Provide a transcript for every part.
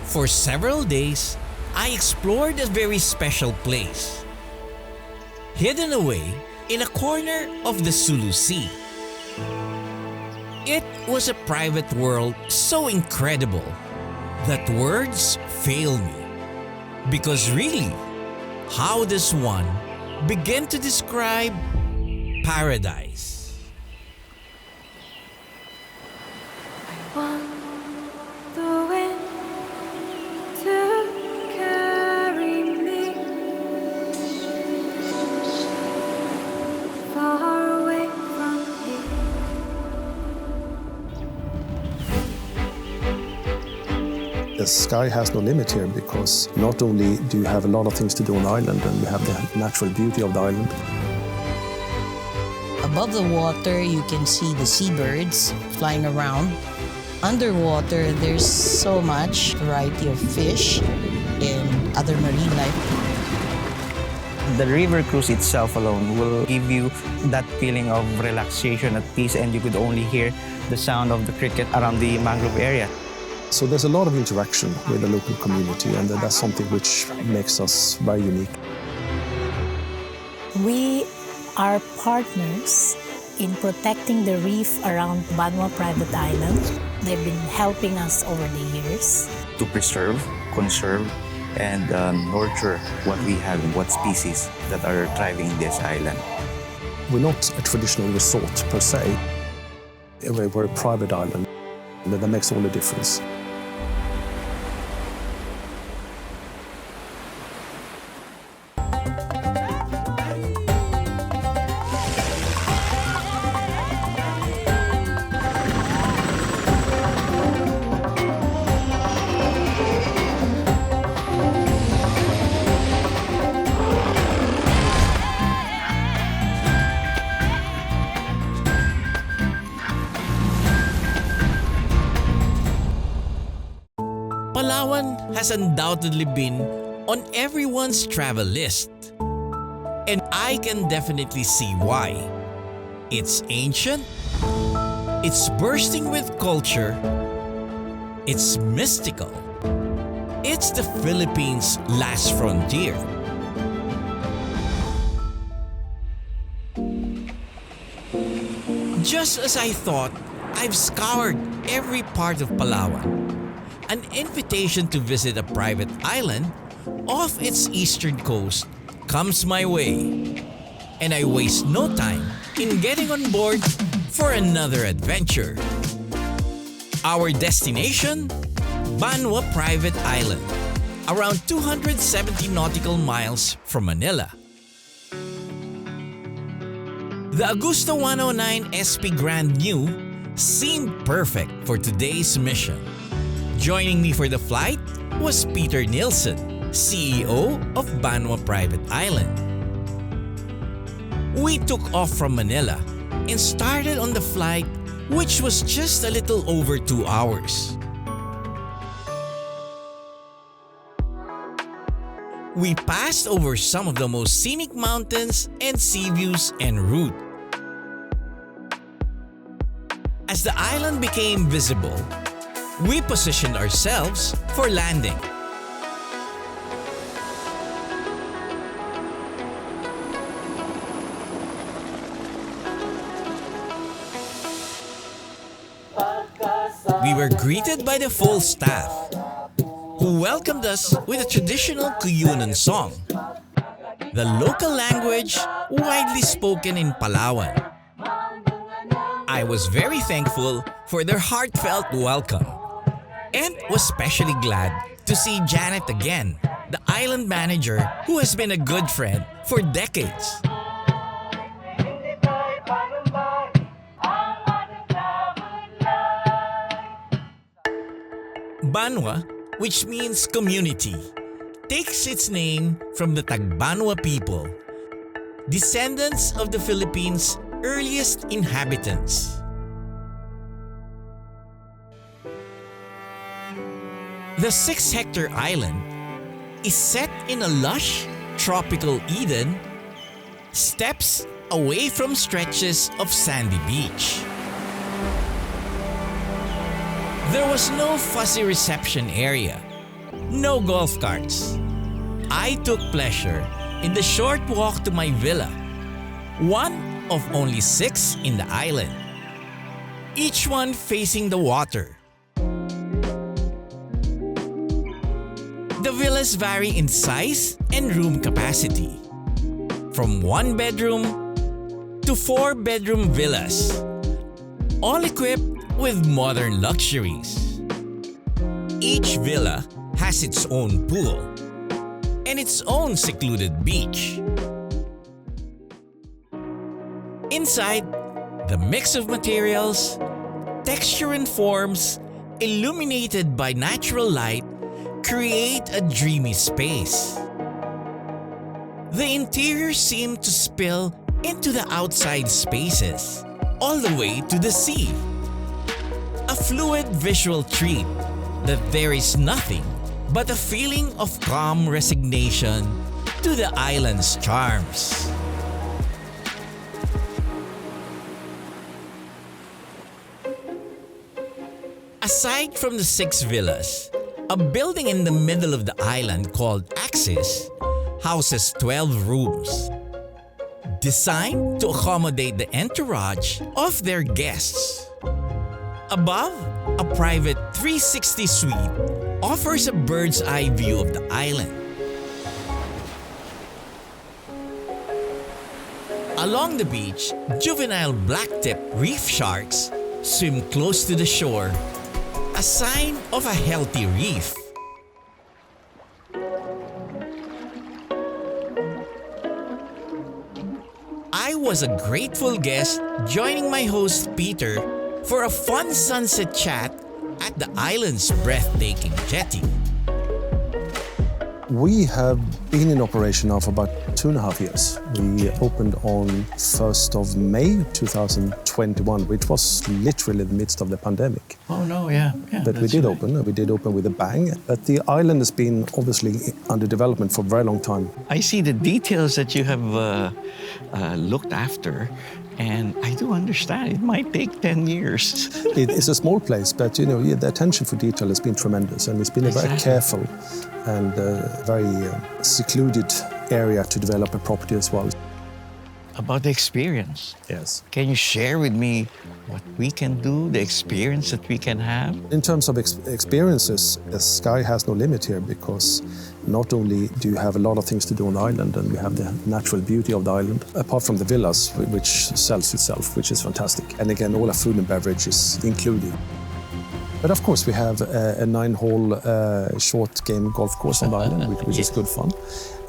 For several days, I explored a very special place. Hidden away in a corner of the Sulu Sea. It was a private world so incredible that words fail me. Because really, how does one begin to describe paradise? I want the wind to carry me far away from here. The sky has no limit here because not only do you have a lot of things to do on the island and you have the natural beauty of the island. Above the water, you can see the seabirds flying around. Underwater, there's so much variety of fish and other marine life. The river cruise itself alone will give you that feeling of relaxation at peace, and you could only hear the sound of the cricket around the mangrove area. So there's a lot of interaction with the local community, and that's something which makes us very unique. We are partners in protecting the reef around Banwa Private Island. They've been helping us over the years. To preserve, conserve, and nurture what we have and what species that are thriving in this island. We're not a traditional resort per se. We're a private island, and that makes all the difference. Palawan has undoubtedly been on everyone's travel list. And I can definitely see why. It's ancient, it's bursting with culture, it's mystical, it's the Philippines' last frontier. Just as I thought, I've scoured every part of Palawan. An invitation to visit a private island off its eastern coast comes my way. And I waste no time in getting on board for another adventure. Our destination? Banwa Private Island, around 270 nautical miles from Manila. The Augusta 109 SP Grand New seemed perfect for today's mission. Joining me for the flight was Peter Nilsson, CEO of Banwa Private Island. We took off from Manila and started on the flight, which was just a little over 2 hours. We passed over some of the most scenic mountains and sea views en route. As the island became visible, we positioned ourselves for landing. We were greeted by the full staff, who welcomed us with a traditional Kuyunan song, the local language widely spoken in Palawan. I was very thankful for their heartfelt welcome, and was especially glad to see Janet again, the island manager who has been a good friend for decades. Banwa, which means community, takes its name from the Tagbanwa people, descendants of the Philippines' earliest inhabitants. The 6-hectare island is set in a lush, tropical Eden, steps away from stretches of sandy beach. There was no fussy reception area, no golf carts. I took pleasure in the short walk to my villa, one of only 6 in the island, each one facing the water. The villas vary in size and room capacity, from 1-bedroom to 4-bedroom villas, all equipped with modern luxuries. Each villa has its own pool and its own secluded beach. Inside, the mix of materials, texture and forms illuminated by natural light create a dreamy space. The interior seemed to spill into the outside spaces, all the way to the sea. A fluid visual treat that there is nothing but a feeling of calm resignation to the island's charms. Aside from the 6 villas, a building in the middle of the island called Axis houses 12 rooms, designed to accommodate the entourage of their guests. Above, a private 360 suite offers a bird's eye view of the island. Along the beach, juvenile blacktip reef sharks swim close to the shore, a sign of a healthy reef. I was a grateful guest joining my host Peter for a fun sunset chat at the island's breathtaking jetty. We have been in operation now for about 2.5 years. We opened on 1st of May 2021, which was literally the midst of the pandemic. Oh no, yeah. But we did open. We did open with a bang. But the island has been obviously under development for a very long time. I see the details that you have looked after, and I do understand it might take 10 years. It is a small place, but the attention for detail has been tremendous, and it's been a very careful and very secluded area to develop a property as well. About the experience. Yes. Can you share with me what we can do, the experience that we can have? In terms of experiences, the sky has no limit here, because not only do you have a lot of things to do on the island, and we have the natural beauty of the island, apart from the villas, which sells itself, which is fantastic. And again, all our food and beverages included. But of course, we have a 9-hole short game golf course on the island, which is good fun.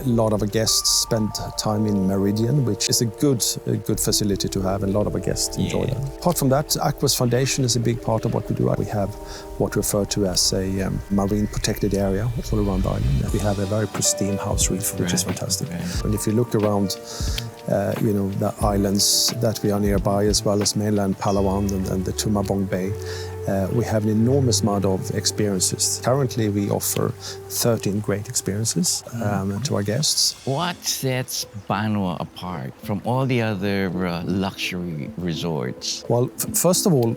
A lot of our guests spend time in Meridian, which is a good facility to have, and a lot of our guests enjoy that. Apart from that, Aqua's Foundation is a big part of what we do. We have what we refer to as a marine protected area all around the island. We have a very pristine house reef, which is fantastic. And if you look around, the islands that we are nearby, as well as mainland Palawan and the Tumarbong Bay, we have an enormous amount of experiences. Currently, we offer 13 great experiences to our guests. What sets Banwa apart from all the other luxury resorts? Well, first of all,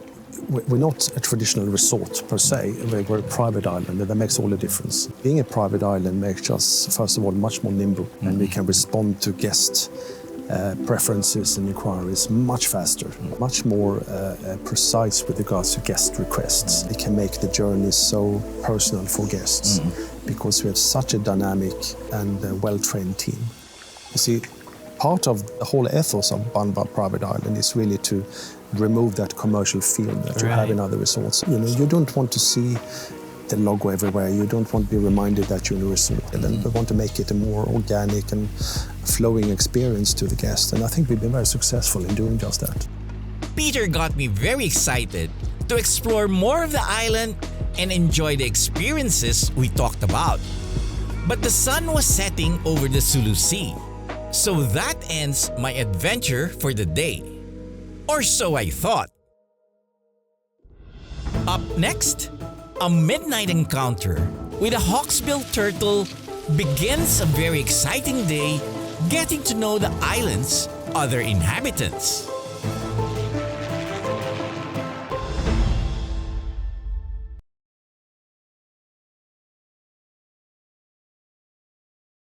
we're not a traditional resort per se. We're a private island, and that makes all the difference. Being a private island makes us, first of all, much more nimble, and we can respond to guests' preferences and inquiries much faster, much more precise with regards to guest requests. It can make the journey so personal for guests because we have such a dynamic and well-trained team. You see, part of the whole ethos of Banwa Private Island is really to remove that commercial feel that you have in other resorts. You don't want to see the logo everywhere. You don't want to be reminded that you're in a resort. And then we want to make it a more organic and flowing experience to the guest. And I think we've been very successful in doing just that. Peter got me very excited to explore more of the island and enjoy the experiences we talked about. But the sun was setting over the Sulu Sea, so that ends my adventure for the day. Or so I thought. Up next, a midnight encounter with a hawksbill turtle begins a very exciting day getting to know the island's other inhabitants.